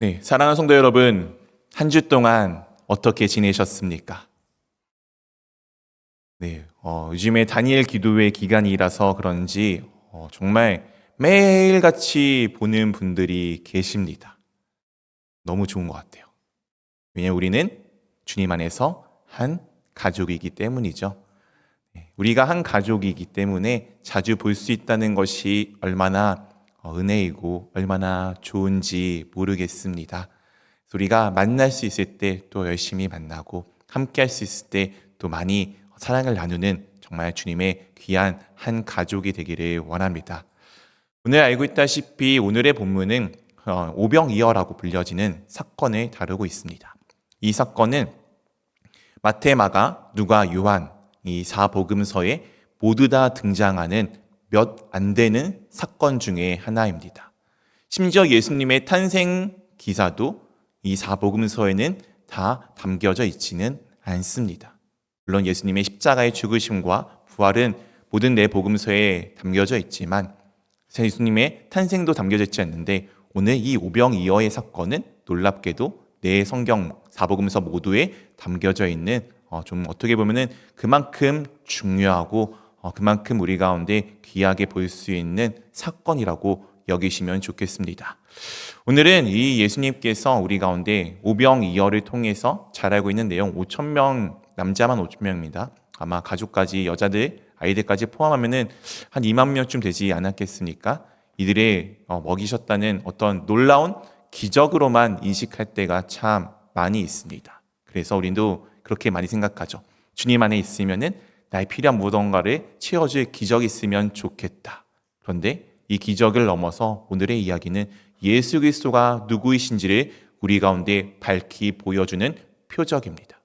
네, 사랑하는 성도 여러분, 한 주 동안 어떻게 지내셨습니까? 네, 요즘에 다니엘 기도회 기간이라서 그런지 정말 매일같이 보는 분들이 계십니다. 너무 좋은 것 같아요. 왜냐하면 우리는 주님 안에서 한 가족이기 때문이죠. 네, 우리가 한 가족이기 때문에 자주 볼 수 있다는 것이 얼마나 은혜이고 얼마나 좋은지 모르겠습니다. 우리가 만날 수 있을 때 또 열심히 만나고 함께 할 수 있을 때 또 많이 사랑을 나누는 정말 주님의 귀한 한 가족이 되기를 원합니다. 오늘 알고 있다시피 오늘의 본문은 오병이어라고 불려지는 사건을 다루고 있습니다. 이 사건은 마태, 마가, 누가, 요한 이 사복음서에 모두 다 등장하는 몇 안 되는 사건 중에 하나입니다. 심지어 예수님의 탄생 기사도 이 사복음서에는 다 담겨져 있지는 않습니다. 물론 예수님의 십자가의 죽으심과 부활은 모든 네 복음서에 담겨져 있지만 예수님의 탄생도 담겨져 있지 않는데 오늘 이 오병이어의 사건은 놀랍게도 네 성경 사복음서 모두에 담겨져 있는 좀 어떻게 보면은 그만큼 중요하고 그만큼 우리 가운데 귀하게 볼 수 있는 사건이라고 여기시면 좋겠습니다. 오늘은 이 예수님께서 우리 가운데 오병이어를 통해서 잘 알고 있는 내용 5천 명, 남자만 5천 명입니다. 아마 가족까지 여자들, 아이들까지 포함하면은 한 2만 명쯤 되지 않았겠습니까? 이들의 먹이셨다는 어떤 놀라운 기적으로만 인식할 때가 참 많이 있습니다. 그래서 우리도 그렇게 많이 생각하죠. 주님 안에 있으면은 나의 필요한 무언가를 채워줄 기적이 있으면 좋겠다. 그런데 이 기적을 넘어서 오늘의 이야기는 예수 그리스도가 누구이신지를 우리 가운데 밝히 보여주는 표적입니다.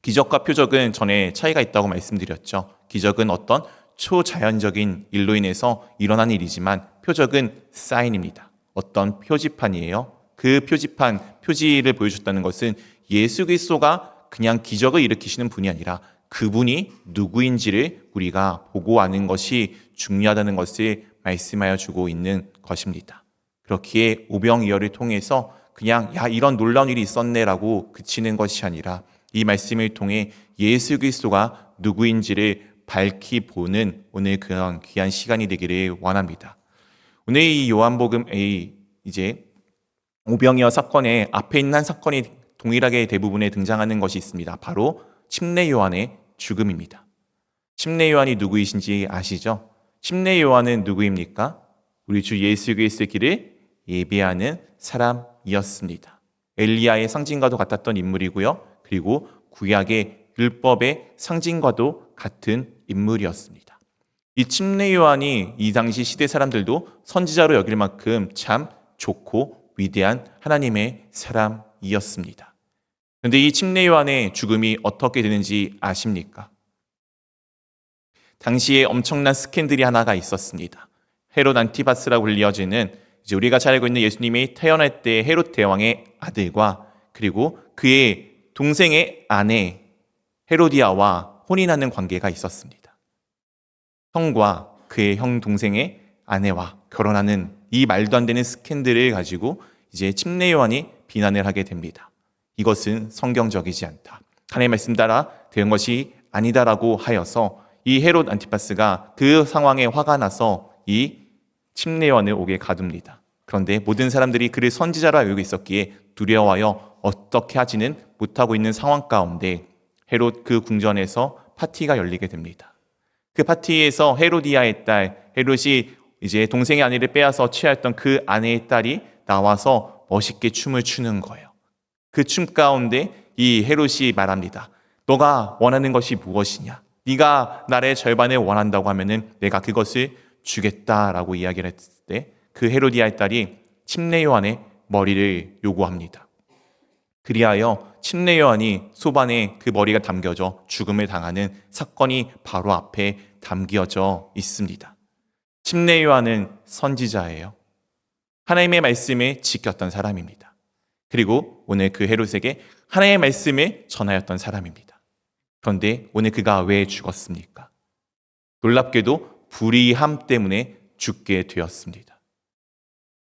기적과 표적은 전에 차이가 있다고 말씀드렸죠. 기적은 어떤 초자연적인 일로 인해서 일어난 일이지만 표적은 사인입니다. 어떤 표지판이에요. 그 표지판, 표지를 보여줬다는 것은 예수 그리스도가 그냥 기적을 일으키시는 분이 아니라 그분이 누구인지를 우리가 보고 아는 것이 중요하다는 것을 말씀하여 주고 있는 것입니다. 그렇기에 오병이어를 통해서 그냥 이런 놀라운 일이 있었네라고 그치는 것이 아니라 이 말씀을 통해 예수 그리스도가 누구인지를 밝히 보는 오늘 그런 귀한 시간이 되기를 원합니다. 오늘 이 요한복음 이제 오병이어 사건의 앞에 있는 한 사건이 동일하게 대부분에 등장하는 것이 있습니다. 바로 침례 요한의 죽음입니다. 침례 요한이 누구이신지 아시죠? 침례 요한은 누구입니까? 우리 주 예수 그리스도의 길을 예배하는 사람이었습니다. 엘리야의 상징과도 같았던 인물이고요. 그리고 구약의 율법의 상징과도 같은 인물이었습니다. 이 침례 요한이 이 당시 시대 사람들도 선지자로 여길 만큼 참 좋고 위대한 하나님의 사람이었습니다. 그런데 이 침례 요한의 죽음이 어떻게 되는지 아십니까? 당시에 엄청난 스캔들이 하나가 있었습니다. 헤롯 안티바스라고 불리어지는 이제 우리가 잘 알고 있는 예수님이 태어날 때 헤롯 대왕의 아들과 그리고 그의 동생의 아내 헤로디아와 혼인하는 관계가 있었습니다. 형과 그의 형 동생의 아내와 결혼하는 이 말도 안 되는 스캔들을 가지고 이제 침례 요한이 비난을 하게 됩니다. 이것은 성경적이지 않다. 하나님의 말씀 따라 된 것이 아니다라고 하여서 이 헤롯 안티파스가 그 상황에 화가 나서 이 침례 요한을 옥에 가둡니다. 그런데 모든 사람들이 그를 선지자로 알고 있었기에 두려워하여 어떻게 하지는 못하고 있는 상황 가운데 헤롯 그 궁전에서 파티가 열리게 됩니다. 그 파티에서 헤로디아의 딸 헤롯이 이제 동생의 아내를 빼앗아 취하였던 그 아내의 딸이 나와서 멋있게 춤을 추는 거예요. 그 춤 가운데 이 헤롯이 말합니다. 너가 원하는 것이 무엇이냐? 네가 나의 절반을 원한다고 하면은 내가 그것을 주겠다라고 이야기를 했을 때 그 헤로디아의 딸이 침례 요한의 머리를 요구합니다. 그리하여 침례 요한이 소반에 그 머리가 담겨져 죽음을 당하는 사건이 바로 앞에 담겨져 있습니다. 침례 요한은 선지자예요. 하나님의 말씀을 지켰던 사람입니다. 그리고 오늘 그 헤롯에게 하나님의 말씀을 전하였던 사람입니다. 그런데 오늘 그가 왜 죽었습니까? 놀랍게도 불의함 때문에 죽게 되었습니다.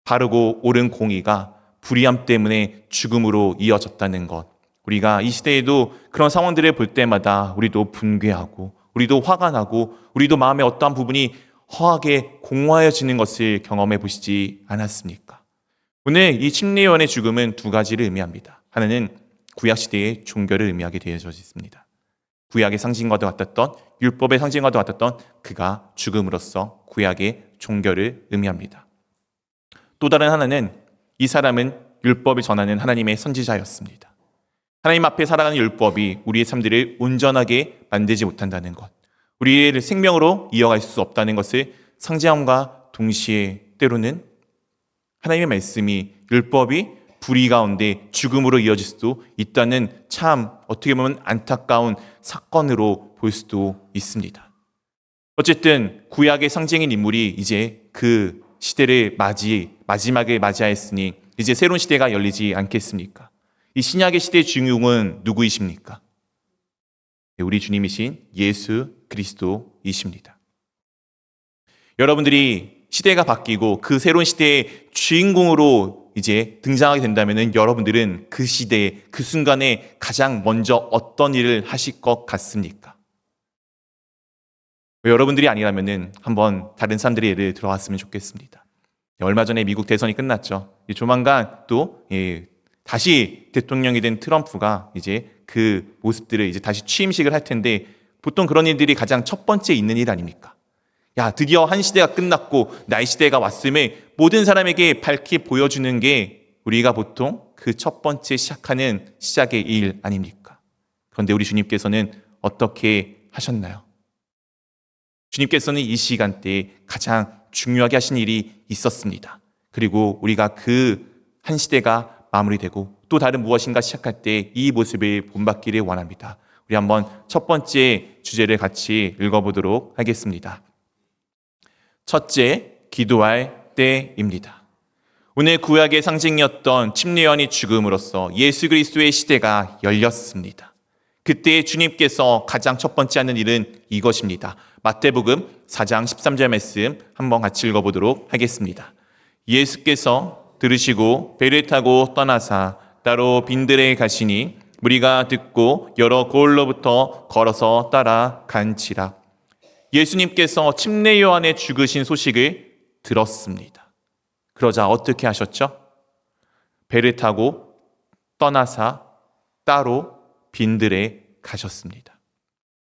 바르고 옳은 공의가 불의함 때문에 죽음으로 이어졌다는 것. 우리가 이 시대에도 그런 상황들을 볼 때마다 우리도 분괴하고 우리도 화가 나고 우리도 마음의 어떠한 부분이 허하게 공허해지는 것을 경험해 보시지 않았습니까? 오늘 이 침례요한의 죽음은 두 가지를 의미합니다. 하나는 구약시대의 종교를 의미하게 되어져 있습니다. 구약의 상징과도 같았던, 율법의 상징과도 같았던 그가 죽음으로써 구약의 종교를 의미합니다. 또 다른 하나는 이 사람은 율법을 전하는 하나님의 선지자였습니다. 하나님 앞에 살아가는 율법이 우리의 삶들을 온전하게 만들지 못한다는 것, 우리의 생명으로 이어갈 수 없다는 것을 상징함과 동시에 때로는 하나님의 말씀이 율법이 불의 가운데 죽음으로 이어질 수도 있다는 참 어떻게 보면 안타까운 사건으로 볼 수도 있습니다. 어쨌든 구약의 상징인 인물이 이제 그 시대를 마지막에 맞이하였으니 이제 새로운 시대가 열리지 않겠습니까? 이 신약의 시대의 주인공은 누구이십니까? 우리 주님이신 예수 그리스도이십니다. 여러분들이 시대가 바뀌고 그 새로운 시대의 주인공으로 이제 등장하게 된다면 여러분들은 그 시대에 그 순간에 가장 먼저 어떤 일을 하실 것 같습니까? 여러분들이 아니라면 한번 다른 사람들의 예를 들어왔으면 좋겠습니다. 얼마 전에 미국 대선이 끝났죠. 조만간 또 다시 대통령이 된 트럼프가 이제 그 모습들을 이제 다시 취임식을 할 텐데 보통 그런 일들이 가장 첫 번째 있는 일 아닙니까? 야, 드디어 한 시대가 끝났고 나의 시대가 왔음에 모든 사람에게 밝히 보여주는 게 우리가 보통 그 첫 번째 시작하는 시작의 일 아닙니까? 그런데 우리 주님께서는 어떻게 하셨나요? 주님께서는 이 시간대에 가장 중요하게 하신 일이 있었습니다. 그리고 우리가 그 한 시대가 마무리되고 또 다른 무엇인가 시작할 때 이 모습을 본받기를 원합니다. 우리 한번 첫 번째 주제를 같이 읽어보도록 하겠습니다. 첫째, 기도할 때입니다. 오늘 구약의 상징이었던 침례요한이 죽음으로써 예수 그리스도의 시대가 열렸습니다. 그때 주님께서 가장 첫 번째 하는 일은 이것입니다. 마태복음 4장 13절 말씀 한번 같이 읽어보도록 하겠습니다. 예수께서 들으시고 배를 타고 떠나사 따로 빈들에 가시니 무리가 듣고 여러 고을로부터 걸어서 따라간지라. 예수님께서 침례요한의 죽으신 소식을 들었습니다. 그러자 어떻게 하셨죠? 배를 타고 떠나사 따로 빈들에 가셨습니다.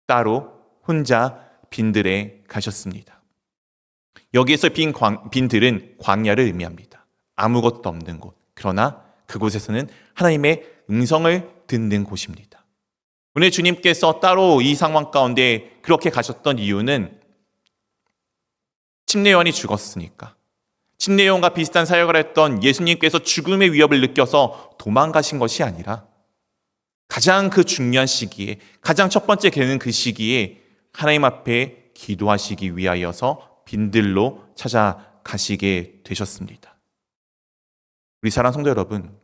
따로 혼자 빈들에 가셨습니다. 여기에서 빈들은 광야를 의미합니다. 아무것도 없는 곳. 그러나 그곳에서는 하나님의 음성을 듣는 곳입니다. 오늘 주님께서 따로 이 상황 가운데 그렇게 가셨던 이유는 침례요한이 죽었으니까. 침례요한과 비슷한 사역을 했던 예수님께서 죽음의 위협을 느껴서 도망가신 것이 아니라 가장 그 중요한 시기에, 가장 첫 번째 되는 그 시기에 하나님 앞에 기도하시기 위하여서 빈들로 찾아가시게 되셨습니다. 우리 사랑하는 성도 여러분,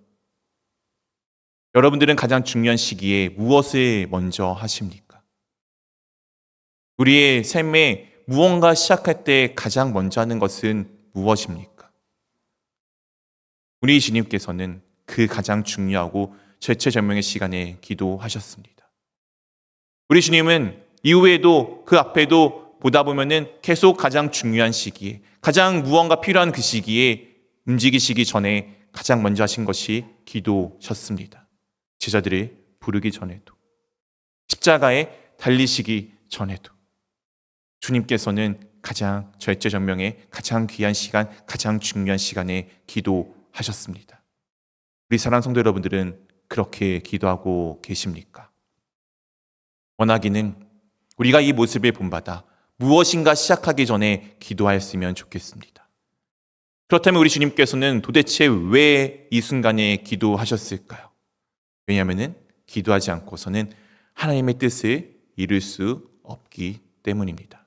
여러분들은 가장 중요한 시기에 무엇을 먼저 하십니까? 우리의 삶에 무언가 시작할 때 가장 먼저 하는 것은 무엇입니까? 우리 주님께서는 그 가장 중요하고 절체절명의 시간에 기도하셨습니다. 우리 주님은 이후에도 그 앞에도 보다 보면은 계속 가장 중요한 시기에, 가장 무언가 필요한 그 시기에 움직이시기 전에 가장 먼저 하신 것이 기도셨습니다. 제자들을 부르기 전에도, 십자가에 달리시기 전에도 주님께서는 가장 절제절명의 가장 귀한 시간, 가장 중요한 시간에 기도하셨습니다. 우리 사랑하는 성도 여러분들은 그렇게 기도하고 계십니까? 원하기는 우리가 이 모습을 본받아 무엇인가 시작하기 전에 기도하였으면 좋겠습니다. 그렇다면 우리 주님께서는 도대체 왜 이 순간에 기도하셨을까요? 왜냐하면 기도하지 않고서는 하나님의 뜻을 이룰 수 없기 때문입니다.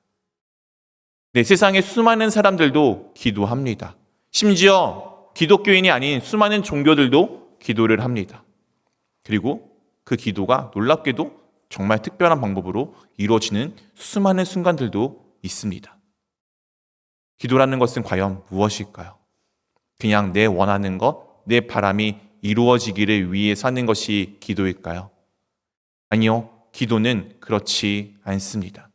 네, 세상에 수많은 사람들도 기도합니다. 심지어 기독교인이 아닌 수많은 종교들도 기도를 합니다. 그리고 그 기도가 놀랍게도 정말 특별한 방법으로 이루어지는 수많은 순간들도 있습니다. 기도라는 것은 과연 무엇일까요? 그냥 내 원하는 것, 내 바람이 이루어지기를 위해서 하는 것이 기도일까요? 아니요. 기도는 그렇지 않습니다.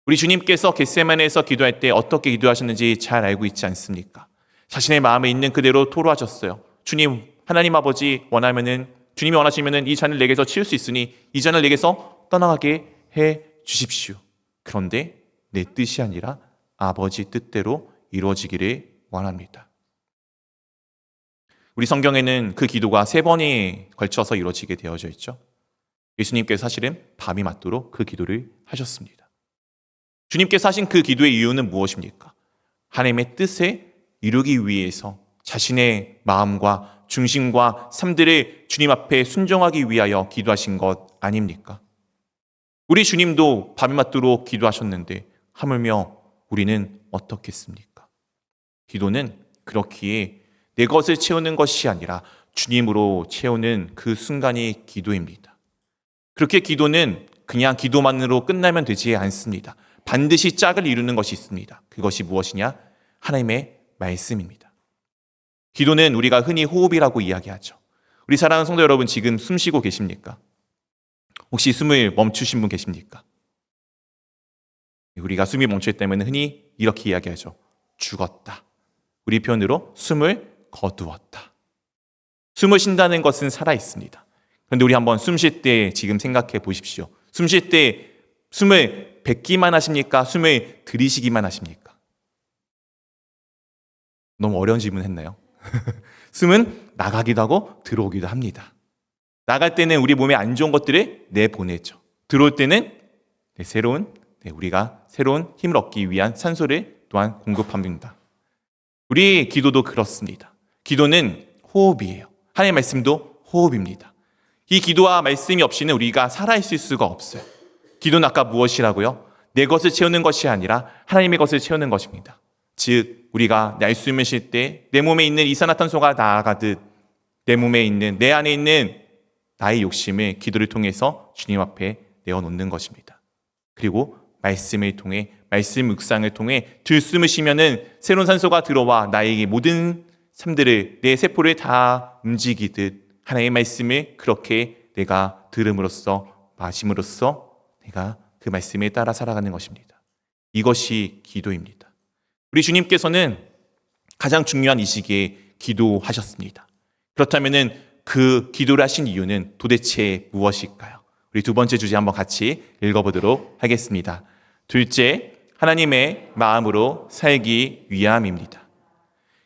우리 주님께서 겟세마네에서 기도할 때 어떻게 기도하셨는지 잘 알고 있지 않습니까? 자신의 마음에 있는 그대로 토로하셨어요. 주님, 하나님 아버지 주님이 원하시면은 이 잔을 내게서 치울 수 있으니 이 잔을 내게서 떠나가게 해 주십시오. 그런데 내 뜻이 아니라 아버지 뜻대로 이루어지기를 원합니다. 우리 성경에는 그 기도가 3번에 걸쳐서 이루어지게 되어져 있죠. 예수님께서 사실은 밤이 맞도록 그 기도를 하셨습니다. 주님께서 하신 그 기도의 이유는 무엇입니까? 하나님의 뜻을 이루기 위해서 자신의 마음과 중심과 삶들을 주님 앞에 순종하기 위하여 기도하신 것 아닙니까? 우리 주님도 밤이 맞도록 기도하셨는데 하물며 우리는 어떻겠습니까? 기도는 그렇기에 내 것을 채우는 것이 아니라 주님으로 채우는 그 순간이 기도입니다. 그렇게 기도는 그냥 기도만으로 끝나면 되지 않습니다. 반드시 짝을 이루는 것이 있습니다. 그것이 무엇이냐? 하나님의 말씀입니다. 기도는 우리가 흔히 호흡이라고 이야기하죠. 우리 사랑하는 성도 여러분, 지금 숨 쉬고 계십니까? 혹시 숨을 멈추신 분 계십니까? 우리가 숨이 멈췄다면 흔히 이렇게 이야기하죠. 죽었다. 우리 표현으로 숨을 거두었다. 숨을 쉰다는 것은 살아있습니다. 그런데 우리 한번 숨 쉴 때 지금 생각해 보십시오. 숨 쉴 때 숨을 뱉기만 하십니까? 숨을 들이쉬기만 하십니까? 너무 어려운 질문 했나요? 숨은 나가기도 하고 들어오기도 합니다. 나갈 때는 우리 몸에 안 좋은 것들을 내보내죠. 들어올 때는 우리가 새로운 힘을 얻기 위한 산소를 또한 공급합니다. 우리 기도도 그렇습니다. 기도는 호흡이에요. 하나님의 말씀도 호흡입니다. 이 기도와 말씀이 없이는 우리가 살아있을 수가 없어요. 기도는 아까 무엇이라고요? 내 것을 채우는 것이 아니라 하나님의 것을 채우는 것입니다. 즉 우리가 날숨을 쉴 때 내 몸에 있는 이산화탄소가 나아가듯 내 안에 있는 나의 욕심을 기도를 통해서 주님 앞에 내어놓는 것입니다. 그리고 말씀을 통해 말씀 묵상을 통해 들숨을 쉬면은 새로운 산소가 들어와 나에게 모든 삶들을 내 세포를 다 움직이듯 하나님의 말씀을 그렇게 내가 들음으로써 마심으로써 내가 그 말씀에 따라 살아가는 것입니다. 이것이 기도입니다. 우리 주님께서는 가장 중요한 이 시기에 기도하셨습니다. 그렇다면은 그 기도를 하신 이유는 도대체 무엇일까요? 우리 두 번째 주제 한번 같이 읽어보도록 하겠습니다. 둘째, 하나님의 마음으로 살기 위함입니다.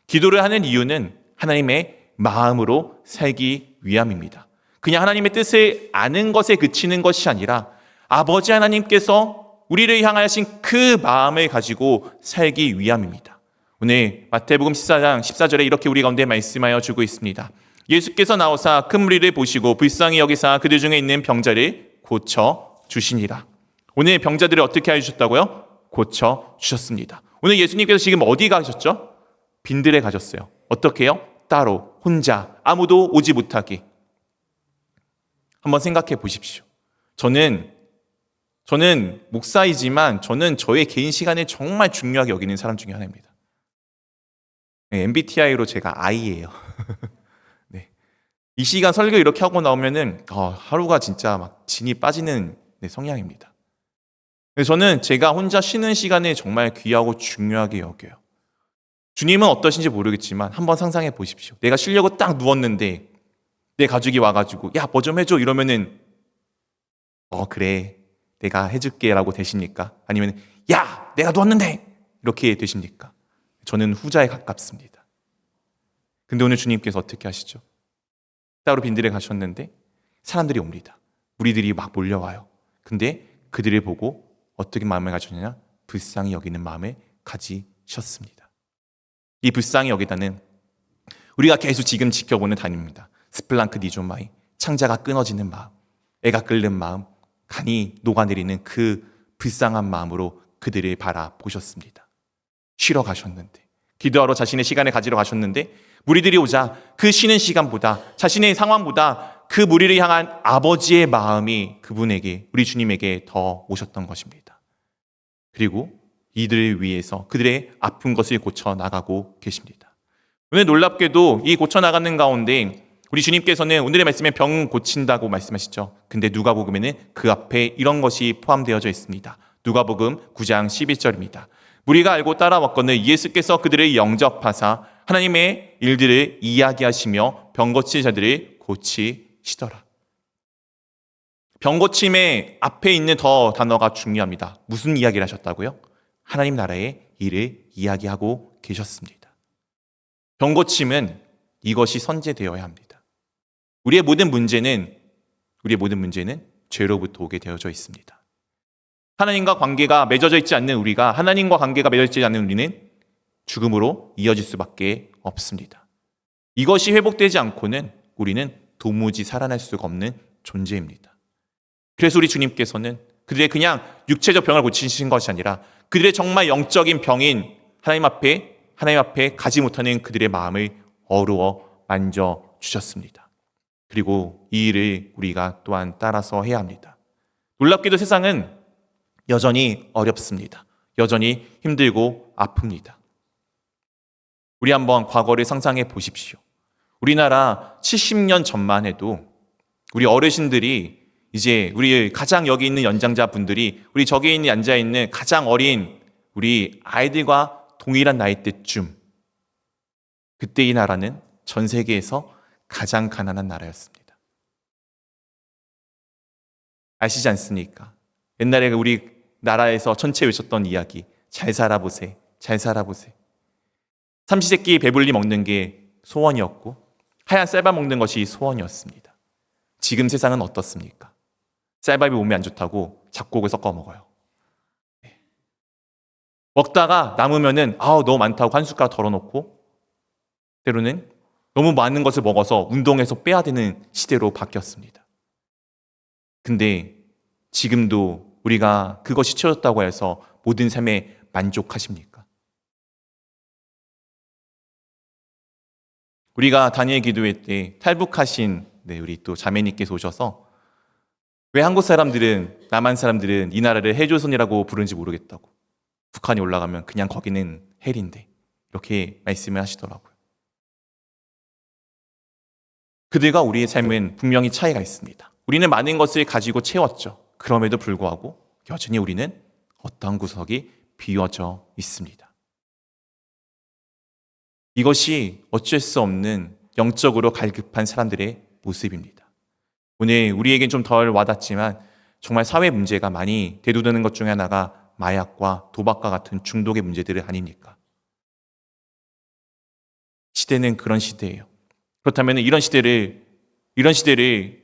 기도를 하는 이유는 하나님의 마음으로 살기 위함입니다. 그냥 하나님의 뜻을 아는 것에 그치는 것이 아니라 아버지 하나님께서 우리를 향하신 그 마음을 가지고 살기 위함입니다. 오늘 마태복음 14장 14절에 이렇게 우리 가운데 말씀하여 주고 있습니다. 예수께서 나오사 큰 무리를 보시고 불쌍히 여기사 그들 중에 있는 병자를 고쳐 주시니라. 오늘 병자들을 어떻게 해주셨다고요? 고쳐 주셨습니다. 오늘 예수님께서 지금 어디 가셨죠? 빈들에 가셨어요. 어떻게 해요? 따로 혼자 아무도 오지 못하게. 한번 생각해 보십시오. 저는 목사이지만 저는 저의 개인 시간을 정말 중요하게 여기는 사람 중에 하나입니다. MBTI로 제가 I예요. 네. 이 시간 설교 이렇게 하고 나오면은 하루가 진짜 막 진이 빠지는 성향입니다. 저는 제가 혼자 쉬는 시간을 정말 귀하고 중요하게 여겨요. 주님은 어떠신지 모르겠지만 한번 상상해 보십시오. 내가 쉬려고 딱 누웠는데 내 가족이 와가지고 야, 뭐 좀 해줘 이러면은 그래 내가 해줄게 라고 되십니까? 아니면 야, 내가 누웠는데 이렇게 되십니까? 저는 후자에 가깝습니다. 근데 오늘 주님께서 어떻게 하시죠? 따로 빈들에 가셨는데 사람들이 옵니다. 무리들이 막 몰려와요. 근데 그들을 보고 어떻게 마음을 가졌느냐? 불쌍히 여기는 마음을 가지셨습니다. 이 불쌍히 여기다는 우리가 계속 지금 지켜보는 단위입니다. 스플랑크 니조마이, 창자가 끊어지는 마음, 애가 끓는 마음, 간이 녹아내리는 그 불쌍한 마음으로 그들을 바라보셨습니다. 쉬러 가셨는데, 기도하러 자신의 시간을 가지러 가셨는데 무리들이 오자 그 쉬는 시간보다 자신의 상황보다 그 무리를 향한 아버지의 마음이 그분에게, 우리 주님에게 더 오셨던 것입니다. 그리고 이들을 위해서 그들의 아픈 것을 고쳐 나가고 계십니다. 오늘 놀랍게도 이 고쳐나가는 가운데 우리 주님께서는 오늘의 말씀에 병 고친다고 말씀하시죠. 근데 누가복음에는 그 앞에 이런 것이 포함되어져 있습니다. 누가복음 9장 11절입니다. 무리가 알고 따라왔거늘 예수께서 그들을 영접하사 하나님의 일들을 이야기하시며 병 고친 자들을 고치시더라. 병 고침의 앞에 있는 더 단어가 중요합니다. 무슨 이야기를 하셨다고요? 하나님 나라의 일을 이야기하고 계셨습니다. 병 고침은 이것이 선제되어야 합니다. 우리의 모든 문제는 죄로부터 오게 되어져 있습니다. 하나님과 관계가 맺어져 있지 않는 우리가, 하나님과 관계가 맺어져 있지 않는 우리는 죽음으로 이어질 수밖에 없습니다. 이것이 회복되지 않고는 우리는 도무지 살아날 수가 없는 존재입니다. 그래서 우리 주님께서는 그들의 그냥 육체적 병을 고치신 것이 아니라 그들의 정말 영적인 병인 하나님 앞에 가지 못하는 그들의 마음을 어루어 만져주셨습니다. 그리고 이 일을 우리가 또한 따라서 해야 합니다. 놀랍게도 세상은 여전히 어렵습니다. 여전히 힘들고 아픕니다. 우리 한번 과거를 상상해 보십시오. 우리나라 70년 전만 해도 우리 어르신들이 이제 우리 가장 여기 있는 연장자 분들이 우리 저기 있는 앉아 있는 가장 어린 우리 아이들과 동일한 나이 때쯤, 그때 이 나라는 전 세계에서 가장 가난한 나라였습니다. 아시지 않습니까? 옛날에 우리 나라에서 전체 외쳤던 이야기, 잘 살아보세, 잘 살아보세. 삼시세끼 배불리 먹는 게 소원이었고 하얀 쌀밥 먹는 것이 소원이었습니다. 지금 세상은 어떻습니까? 쌀밥이 몸에 안 좋다고 잡곡을 섞어 먹어요. 먹다가 남으면은 너무 많다고 한 숟가락 덜어놓고, 때로는 너무 많은 것을 먹어서 운동해서 빼야 되는 시대로 바뀌었습니다. 근데 지금도 우리가 그것이 채워졌다고 해서 모든 삶에 만족하십니까? 우리가 다니엘 기도회 때 탈북하신 우리 또 자매님께서 오셔서 왜 한국 사람들은, 남한 사람들은 이 나라를 헬조선이라고 부르는지 모르겠다고, 북한이 올라가면 그냥 거기는 헬인데, 이렇게 말씀을 하시더라고요. 그들과 우리의 삶은 분명히 차이가 있습니다. 우리는 많은 것을 가지고 채웠죠. 그럼에도 불구하고 여전히 우리는 어떠한 구석이 비워져 있습니다. 이것이 어쩔 수 없는 영적으로 갈급한 사람들의 모습입니다. 오늘 우리에겐 좀 덜 와닿지만 정말 사회 문제가 많이 대두되는 것 중에 하나가 마약과 도박과 같은 중독의 문제들 아닙니까? 시대는 그런 시대예요. 그렇다면 이런 시대를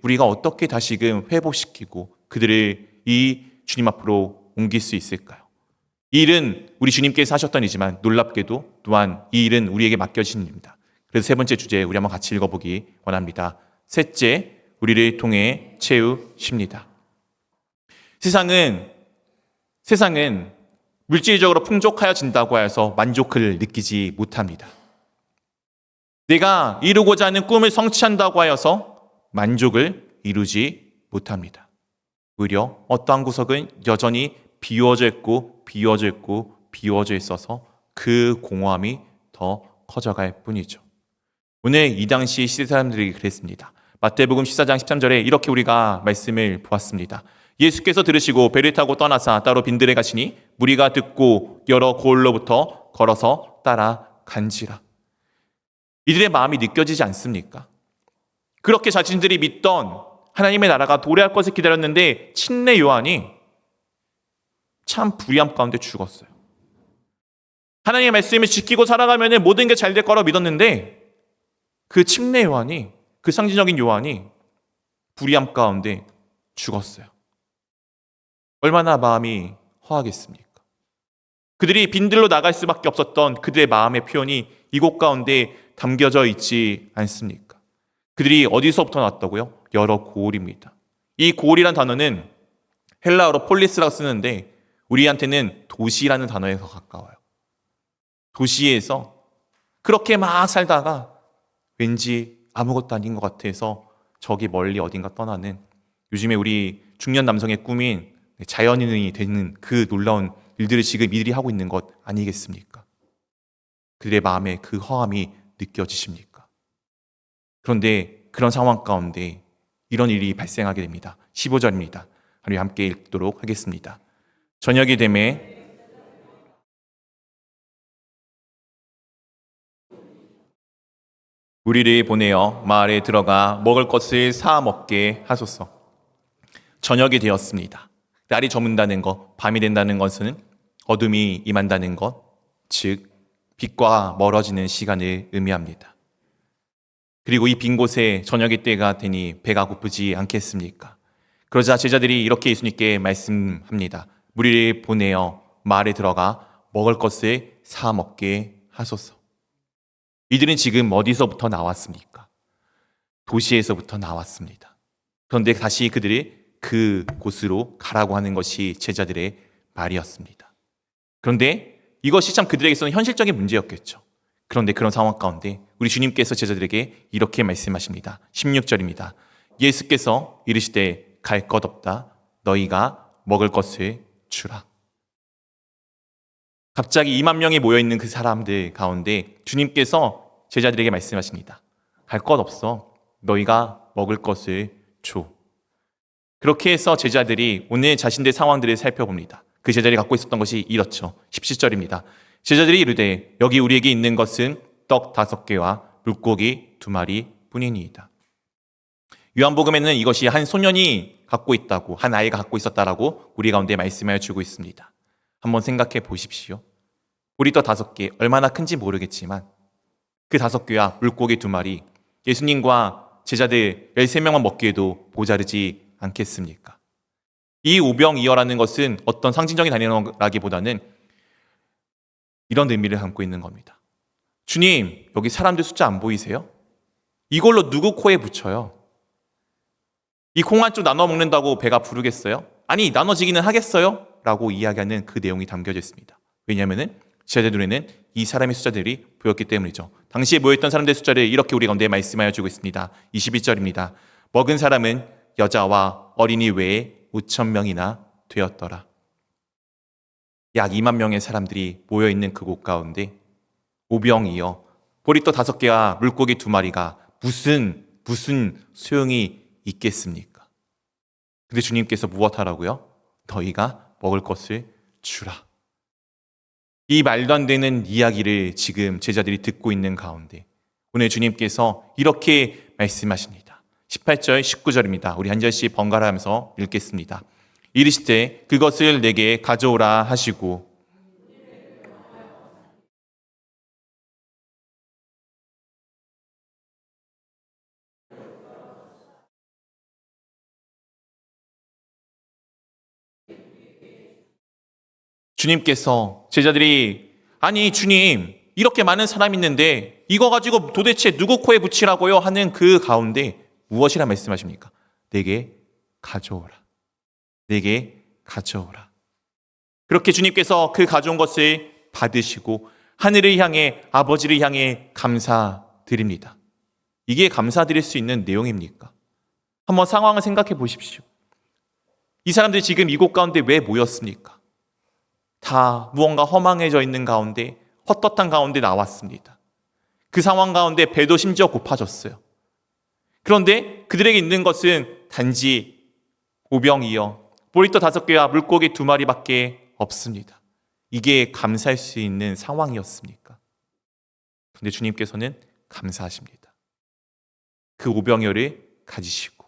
우리가 어떻게 다시금 회복시키고 그들을 이 주님 앞으로 옮길 수 있을까요? 이 일은 우리 주님께서 하셨던 일이지만 놀랍게도 또한 이 일은 우리에게 맡겨진 일입니다. 그래서 세 번째 주제 우리 한번 같이 읽어보기 원합니다. 셋째, 우리를 통해 채우십니다. 세상은 물질적으로 풍족하여진다고 해서 만족을 느끼지 못합니다. 내가 이루고자 하는 꿈을 성취한다고 하여서 만족을 이루지 못합니다. 오히려 어떠한 구석은 여전히 비워져 있어서 그 공허함이 더 커져갈 뿐이죠. 오늘 이 당시 시대 사람들이 그랬습니다. 마태복음 14장 13절에 이렇게 우리가 말씀을 보았습니다. 예수께서 들으시고 배를 타고 떠나사 따로 빈들에 가시니 무리가 듣고 여러 고을로부터 걸어서 따라간지라. 이들의 마음이 느껴지지 않습니까? 그렇게 자신들이 믿던 하나님의 나라가 도래할 것을 기다렸는데 침례 요한이 참 불의함 가운데 죽었어요. 하나님의 말씀을 지키고 살아가면 모든 게 잘 될 거라고 믿었는데 그 침례 요한이, 그 상징적인 요한이 불의함 가운데 죽었어요. 얼마나 마음이 허하겠습니까? 그들이 빈들로 나갈 수밖에 없었던 그들의 마음의 표현이 이곳 가운데 담겨져 있지 않습니까? 그들이 어디서부터 났다고요? 여러 고을입니다. 이 고을이란 단어는 헬라어로 폴리스라고 쓰는데 우리한테는 도시라는 단어에서 가까워요. 도시에서 그렇게 막 살다가 왠지 아무것도 아닌 것 같아서 저기 멀리 어딘가 떠나는, 요즘에 우리 중년 남성의 꿈인 자연인이 되는 그 놀라운 일들을 지금 이들이 하고 있는 것 아니겠습니까? 그들의 마음에 그 허함이 느껴지십니까? 그런데 그런 상황 가운데 이런 일이 발생하게 됩니다. 15절입니다. 우리 함께 읽도록 하겠습니다. 저녁이 되매 우리를 보내어 마을에 들어가 먹을 것을 사 먹게 하소서. 저녁이 되었습니다. 날이 저문다는 것, 밤이 된다는 것은 어둠이 임한다는 것, 즉 빛과 멀어지는 시간을 의미합니다. 그리고 이 빈 곳에 저녁의 때가 되니 배가 고프지 않겠습니까? 그러자 제자들이 이렇게 예수님께 말씀합니다. 우리를 보내어 마을에 들어가 먹을 것을 사 먹게 하소서. 이들은 지금 어디서부터 나왔습니까? 도시에서부터 나왔습니다. 그런데 다시 그들이 그 곳으로 가라고 하는 것이 제자들의 말이었습니다. 그런데 이것이 참 그들에게서는 현실적인 문제였겠죠. 그런데 그런 상황 가운데 우리 주님께서 제자들에게 이렇게 말씀하십니다. 16절입니다. 예수께서 이르시되 갈 것 없다. 너희가 먹을 것을 주라. 갑자기 2만 명이 모여있는 그 사람들 가운데 주님께서 제자들에게 말씀하십니다. 갈 것 없어. 너희가 먹을 것을 줘. 그렇게 해서 제자들이 오늘 자신들의 상황들을 살펴봅니다. 그 제자들이 갖고 있었던 것이 이렇죠. 17절입니다. 제자들이 이르되 여기 우리에게 있는 것은 떡 5개와 물고기 2마리 뿐이니이다. 요한복음에는 이것이 한 소년이 갖고 있다고, 한 아이가 갖고 있었다라고 우리 가운데 말씀하여 주고 있습니다. 한번 생각해 보십시오. 보리떡 5개, 얼마나 큰지 모르겠지만 그 5개와 물고기 2마리, 예수님과 제자들 13명만 먹기에도 모자르지 않겠습니까? 이 오병이어라는 것은 어떤 상징적인 단어라기보다는 이런 의미를 담고 있는 겁니다. 주님, 여기 사람들 숫자 안 보이세요? 이걸로 누구 코에 붙여요? 이 콩 한 쪽 나눠 먹는다고 배가 부르겠어요? 아니, 나눠지기는 하겠어요? 라고 이야기하는 그 내용이 담겨져 있습니다. 왜냐하면 제자들 눈에는 이 사람의 숫자들이 보였기 때문이죠. 당시에 모였던 사람들의 숫자를 이렇게 우리 가운데 말씀하여 주고 있습니다. 21절입니다. 먹은 사람은 여자와 어린이 외에 5,000명이나 되었더라. 약 2만 명의 사람들이 모여있는 그곳 가운데 오병이어 보리떡 5개와 물고기 2마리가 무슨 소용이 있겠습니까? 근데 주님께서 무엇하라고요? 너희가 먹을 것을 주라. 이 말도 안 되는 이야기를 지금 제자들이 듣고 있는 가운데 오늘 주님께서 이렇게 말씀하십니다. 18절, 19절입니다. 우리 한 절씩 번갈아 하면서 읽겠습니다. 이르시되 그것을 내게 가져오라 하시고 주님께서 제자들이 아니 주님 이렇게 많은 사람이 있는데 이거 가지고 도대체 누구 코에 붙이라고요? 하는 그 가운데 무엇이라 말씀하십니까? 내게 가져오라. 내게 가져오라. 그렇게 주님께서 그 가져온 것을 받으시고 하늘을 향해 아버지를 향해 감사드립니다. 이게 감사드릴 수 있는 내용입니까? 한번 상황을 생각해 보십시오. 이 사람들이 지금 이곳 가운데 왜 모였습니까? 다 무언가 허망해져 있는 가운데 헛헛한 가운데 나왔습니다. 그 상황 가운데 배도 심지어 고파졌어요. 그런데 그들에게 있는 것은 단지 오병이어 보리떡 5개와 물고기 2마리밖에 없습니다. 이게 감사할 수 있는 상황이었습니까? 그런데 주님께서는 감사하십니다. 그 오병이어를 가지시고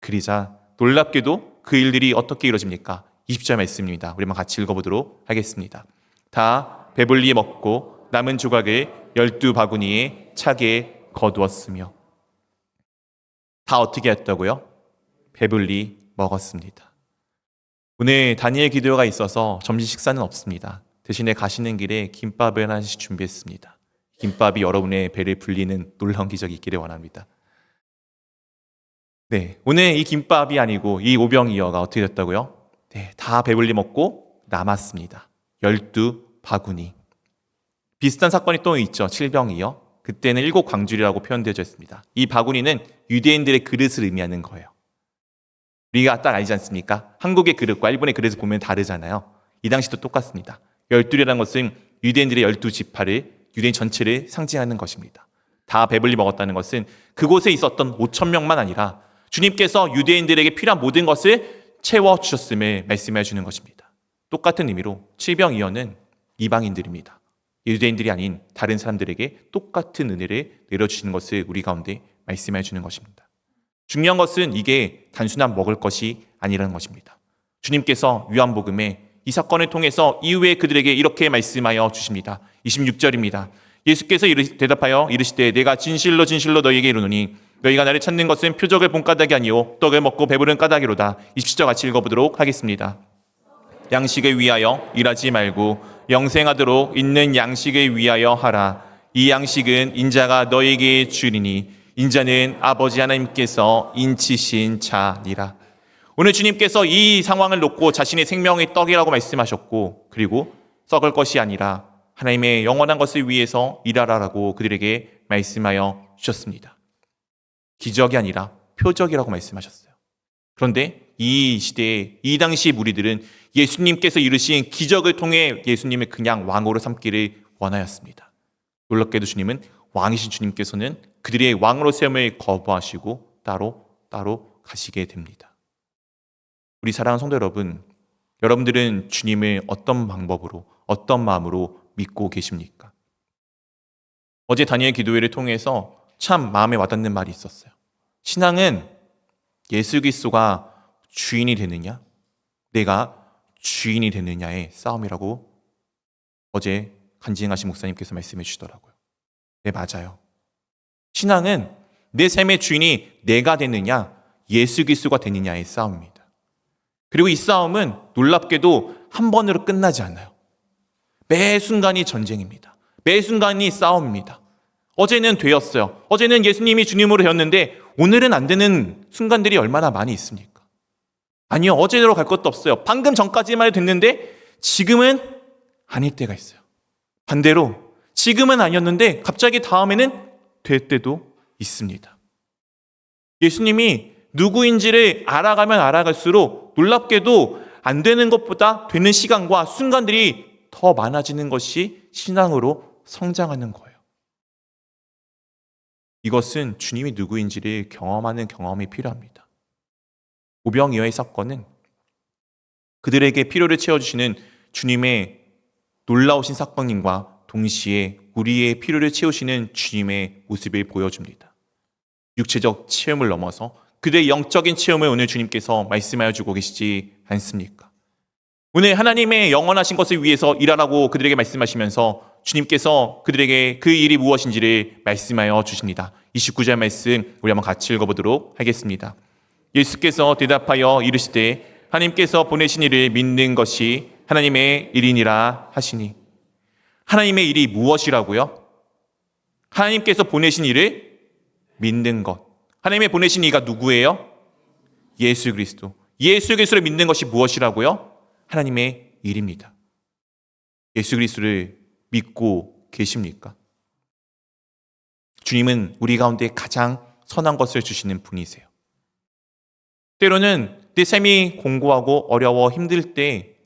그러자 놀랍게도 그 일들이 어떻게 이루어집니까? 20절 말씀입니다. 우리 한번 같이 읽어보도록 하겠습니다. 다 배불리 먹고 남은 조각을 12바구니에 차게 거두었으며 다 어떻게 했다고요? 배불리 먹었습니다. 오늘 다니엘 기도가 있어서 점심 식사는 없습니다. 대신에 가시는 길에 김밥을 하나씩 준비했습니다. 김밥이 여러분의 배를 불리는 놀라운 기적이 있기를 원합니다. 네, 오늘 이 김밥이 아니고 이 오병이어가 어떻게 됐다고요? 네, 다 배불리 먹고 남았습니다. 12바구니. 비슷한 사건이 또 있죠. 칠병이어. 그때는 7광줄이라고 표현되어져 있습니다. 이 바구니는 유대인들의 그릇을 의미하는 거예요. 우리가 딱 알지 않습니까? 한국의 그릇과 일본의 그릇을 보면 다르잖아요. 이 당시도 똑같습니다. 12이라는 것은 유대인들의 12지파를, 유대인 전체를 상징하는 것입니다. 다 배불리 먹었다는 것은 그곳에 있었던 5천 명만 아니라 주님께서 유대인들에게 필요한 모든 것을 채워주셨음을 말씀해 주는 것입니다. 똑같은 의미로 칠병이어는 이방인들입니다. 유대인들이 아닌 다른 사람들에게 똑같은 은혜를 내려주시는 것을 우리 가운데 말씀해 주는 것입니다. 중요한 것은 이게 단순한 먹을 것이 아니라는 것입니다. 주님께서 요한복음에 이 사건을 통해서 이후에 그들에게 이렇게 말씀하여 주십니다. 26절입니다. 예수께서 대답하여 이르시되 내가 진실로 진실로 너희에게 이르노니 너희가 나를 찾는 것은 표적을 본 까닭이 아니요 떡을 먹고 배부른 까닭이로다. 27절 같이 읽어보도록 하겠습니다. 양식을 위하여 일하지 말고 영생하도록 있는 양식을 위하여 하라. 이 양식은 인자가 너희에게 주리니 인자는 아버지 하나님께서 인치신 자니라. 오늘 주님께서 이 상황을 놓고 자신의 생명의 떡이라고 말씀하셨고, 그리고 썩을 것이 아니라 하나님의 영원한 것을 위해서 일하라라고 그들에게 말씀하여 주셨습니다. 기적이 아니라 표적이라고 말씀하셨어요. 그런데 이 시대에 이 당시 무리들은 예수님께서 이루신 기적을 통해 예수님을 그냥 왕으로 삼기를 원하였습니다. 놀랍게도 주님은 왕이신 주님께서는 그들의 왕으로 세움을 거부하시고 따로 가시게 됩니다. 우리 사랑하는 성도 여러분, 여러분들은 주님을 어떤 방법으로, 어떤 마음으로 믿고 계십니까? 어제 다니엘 기도회를 통해서 참 마음에 와닿는 말이 있었어요. 신앙은 예수 그리스도가 주인이 되느냐, 내가 주인이 되느냐의 싸움이라고 어제 간증하신 목사님께서 말씀해 주시더라고요. 네, 맞아요. 신앙은 내 삶의 주인이 내가 되느냐, 예수 그리스도가 되느냐의 싸움입니다. 그리고 이 싸움은 놀랍게도 한 번으로 끝나지 않아요. 매 순간이 전쟁입니다. 매 순간이 싸움입니다. 어제는 되었어요. 어제는 예수님이 주님으로 되었는데 오늘은 안 되는 순간들이 얼마나 많이 있습니까? 아니요, 어제로 갈 것도 없어요. 방금 전까지만 해도 됐는데 지금은 아닐 때가 있어요. 반대로 지금은 아니었는데 갑자기 다음에는 될 때도 있습니다. 예수님이 누구인지를 알아가면 알아갈수록 놀랍게도 안 되는 것보다 되는 시간과 순간들이 더 많아지는 것이 신앙으로 성장하는 거예요. 이것은 주님이 누구인지를 경험하는 경험이 필요합니다. 오병이어의 사건은 그들에게 필요를 채워주시는 주님의 놀라우신 사건님과 동시에 우리의 필요를 채우시는 주님의 모습을 보여줍니다. 육체적 체험을 넘어서 그들의 영적인 체험을 오늘 주님께서 말씀하여 주고 계시지 않습니까? 오늘 하나님의 영원하신 것을 위해서 일하라고 그들에게 말씀하시면서 주님께서 그들에게 그 일이 무엇인지를 말씀하여 주십니다. 29절 말씀 우리 한번 같이 읽어보도록 하겠습니다. 예수께서 대답하여 이르시되 하나님께서 보내신 일을 믿는 것이 하나님의 일이니라 하시니. 하나님의 일이 무엇이라고요? 하나님께서 보내신 일을 믿는 것. 하나님의 보내신 이가 누구예요? 예수 그리스도. 예수 그리스도를 믿는 것이 무엇이라고요? 하나님의 일입니다. 예수 그리스도를 믿고 계십니까? 주님은 우리 가운데 가장 선한 것을 주시는 분이세요. 때로는 내 삶이 공고하고 어려워 힘들 때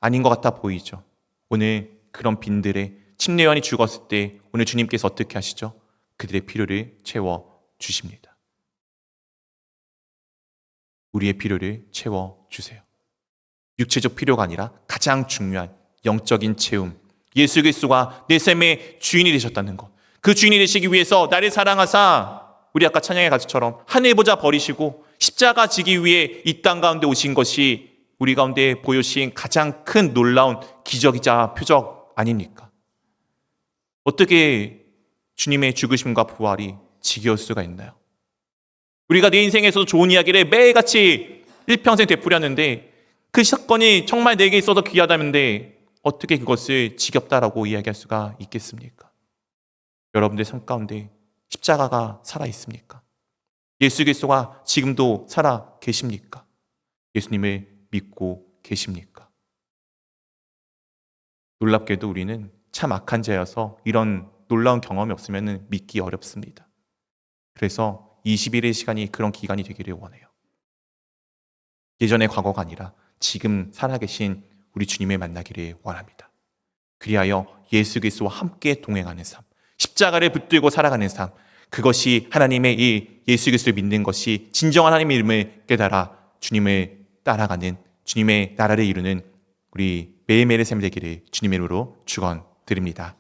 아닌 것 같아 보이죠. 오늘 그런 빈들에 침례요한이 죽었을 때 오늘 주님께서 어떻게 하시죠? 그들의 필요를 채워 주십니다. 우리의 필요를 채워주세요. 육체적 필요가 아니라 가장 중요한 영적인 채움, 예수 그리스도가 내 삶의 주인이 되셨다는 것. 그 주인이 되시기 위해서 나를 사랑하사 우리 아까 찬양의 가수처럼 하늘 보좌 버리시고 십자가 지기 위해 이 땅 가운데 오신 것이 우리 가운데 보여주신 가장 큰 놀라운 기적이자 표적 아닙니까? 어떻게 주님의 죽으심과 부활이 지겨울 수가 있나요? 우리가 내 인생에서도 좋은 이야기를 매일같이 일평생 되풀이하는데 그 사건이 정말 내게 있어서 귀하다는데 어떻게 그것을 지겹다라고 이야기할 수가 있겠습니까? 여러분들 삶 가운데 십자가가 살아 있습니까? 예수 그리스도가 지금도 살아 계십니까? 예수님을 믿고 계십니까? 놀랍게도 우리는 참 악한 자여서 이런 놀라운 경험이 없으면 믿기 어렵습니다. 그래서 21의 시간이 그런 기간이 되기를 원해요. 예전의 과거가 아니라 지금 살아계신 우리 주님을 만나기를 원합니다. 그리하여 예수 그리스도와 함께 동행하는 삶, 십자가를 붙들고 살아가는 삶, 그것이 하나님의 일, 예수 그리스도를 믿는 것이 진정한 하나님의 이름을 깨달아 주님을 따라가는, 주님의 나라를 이루는 우리 매일매일의 삶이 되기를 주님의 이름으로 축원드립니다.